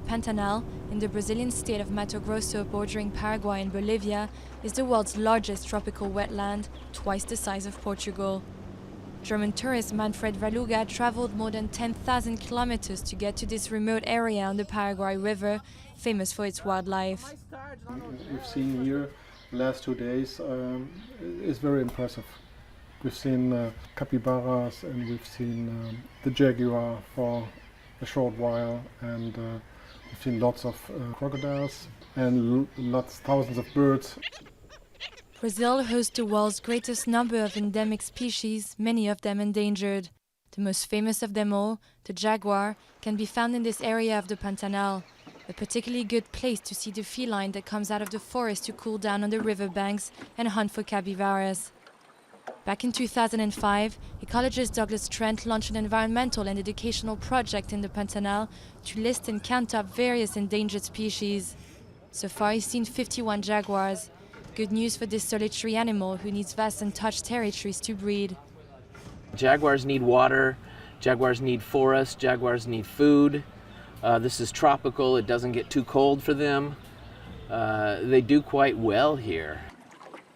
Pantanal, in the Brazilian state of Mato Grosso bordering Paraguay and Bolivia, is the world's largest tropical wetland, twice the size of Portugal. German tourist Manfred Valuga traveled more than 10,000 kilometers to get to this remote area on the Paraguay River, famous for its wildlife. We've seen here the last 2 days is very impressive. We've seen capybaras and we've seen the jaguar for a short while, and we've seen lots of crocodiles and thousands of birds. Brazil hosts the world's greatest number of endemic species, many of them endangered. The most famous of them all, the jaguar, can be found in this area of the Pantanal, a particularly good place to see the feline that comes out of the forest to cool down on the riverbanks and hunt for capybaras. Back in 2005, ecologist Douglas Trent launched an environmental and educational project in the Pantanal to list and count up various endangered species. So far, he's seen 51 jaguars. Good news for this solitary animal who needs vast untouched territories to breed. Jaguars need water, jaguars need forests, jaguars need food. This is tropical, it doesn't get too cold for them. They do quite well here.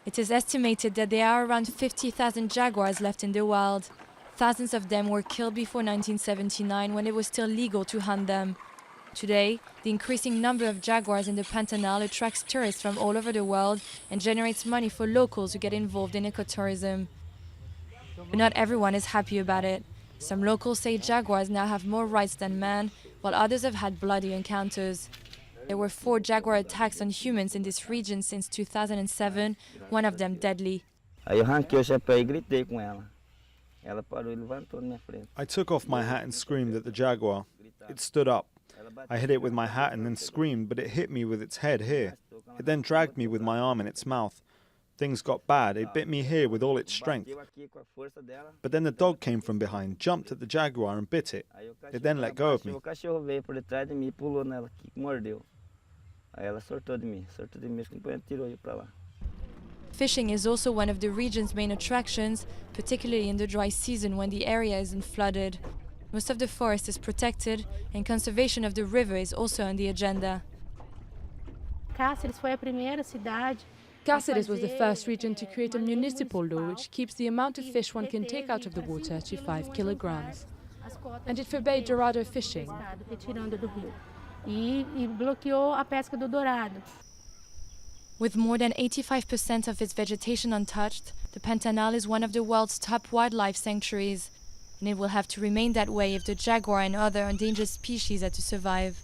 It is estimated that there are around 50,000 jaguars left in the wild. Thousands of them were killed before 1979 when it was still legal to hunt them. Today, the increasing number of jaguars in the Pantanal attracts tourists from all over the world and generates money for locals who get involved in ecotourism. But not everyone is happy about it. Some locals say jaguars now have more rights than man, while others have had bloody encounters. There were 4 jaguar attacks on humans in this region since 2007, one of them deadly. I took off my hat and screamed at the jaguar. It stood up. I hit it with my hat and then screamed, but it hit me with its head here. It then dragged me with my arm in its mouth. Things got bad. It bit me here with all its strength. But then the dog came from behind, jumped at the jaguar and bit it. It then let go of me. Fishing is also one of the region's main attractions, particularly in the dry season when the area isn't flooded. Most of the forest is protected, and conservation of the river is also on the agenda. Cáceres was the first region to create a municipal law which keeps the amount of fish one can take out of the water to 5 kilograms. And it forbade dorado fishing. With more than 85% of its vegetation untouched, the Pantanal is one of the world's top wildlife sanctuaries, and it will have to remain that way if the jaguar and other endangered species are to survive.